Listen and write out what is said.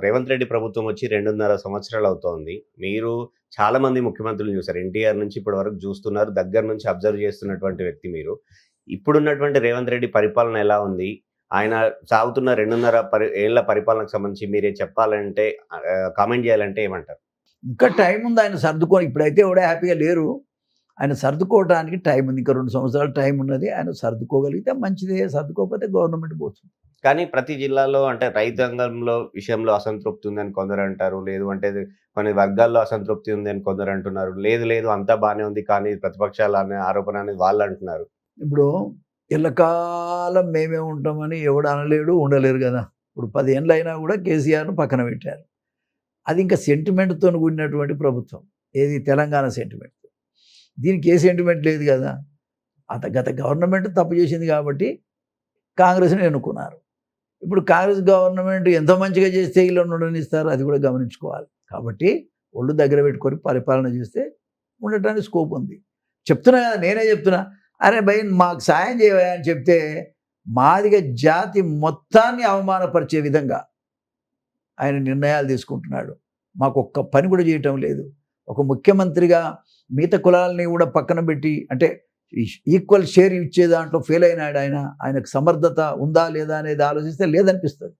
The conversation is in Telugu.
రేవంత్ రెడ్డి ప్రభుత్వం వచ్చి 2.5 సంవత్సరాలు అవుతోంది. మీరు చాలా మంది ముఖ్యమంత్రులను చూసారు. ఎన్టీఆర్ నుంచి ఇప్పటి వరకు చూస్తున్నారు. దగ్గర నుంచి అబ్జర్వ్ చేస్తున్నటువంటి వ్యక్తి మీరు. ఇప్పుడున్నటువంటి రేవంత్ రెడ్డి పరిపాలన ఎలా ఉంది? ఆయన సాగుతున్న 2.5 ఏళ్ల పరిపాలనకు సంబంధించి మీరే చెప్పాలంటే కామెంట్ చేయాలంటే ఏమంటారు? ఇంకా టైం ఉంది ఆయన ఇప్పుడైతే ఎవడో హ్యాపీగా లేరు. ఆయన సర్దుకోవడానికి టైం ఉంది. ఇంకా 2 సంవత్సరాలు టైం ఉన్నది. ఆయన సర్దుకోగలిగితే మంచిదే. సర్దుకోకపోతే గవర్నమెంట్ పోతుంది. కానీ ప్రతి జిల్లాలో అంటే రైతాంగంలో విషయంలో అసంతృప్తి ఉందని కొందరు అంటారు. లేదు అంటే కొన్ని వర్గాల్లో అసంతృప్తి ఉందని కొందరు అంటున్నారు. లేదు లేదు అంతా బానే ఉంది. కానీ ప్రతిపక్షాల అనే ఆరోపణ అనేది వాళ్ళు అంటున్నారు. ఇప్పుడు ఎల్లకాలం మేమే ఉంటామని ఎవడు అనలేడు, ఉండలేరు కదా. ఇప్పుడు 10 ఏళ్ళు అయినా కూడా కేసీఆర్ను పక్కన పెట్టారు. అది ఇంకా సెంటిమెంట్తో కూడినటువంటి ప్రభుత్వం. ఏది తెలంగాణ సెంటిమెంట్. దీనికి ఏ సెంటిమెంట్ లేదు కదా. గత గవర్నమెంట్ తప్పు చేసింది కాబట్టి కాంగ్రెస్ని ఎన్నుకున్నారు. ఇప్పుడు కాంగ్రెస్ గవర్నమెంట్ ఎంత మంచిగా చేస్తే ఇలా ఉండనిస్తారు, అది కూడా గమనించుకోవాలి. కాబట్టి ఒళ్ళు దగ్గర పెట్టుకొని పరిపాలన చేస్తే ఉండటానికి స్కోప్ ఉంది. చెప్తున్నా కదా, నేనే చెప్తున్నా. అరే భయ్ మాకు సాయం చేయవా అని చెప్తే మాదిగ జాతి మొత్తాన్ని అవమానపరిచే విధంగా ఆయన నిర్ణయాలు తీసుకుంటున్నాడు. మాకు ఒక్క పని కూడా చేయటం లేదు. ఒక ముఖ్యమంత్రిగా మిగతా కులాలని కూడా పక్కన పెట్టి అంటే ఈక్వల్ షేర్ ఇచ్చే దాంట్లో ఫెయిల్ అయినాడు ఆయన. ఆయనకు సమర్థత ఉందా లేదా అనేది ఆలోచిస్తే లేదనిపిస్తుంది.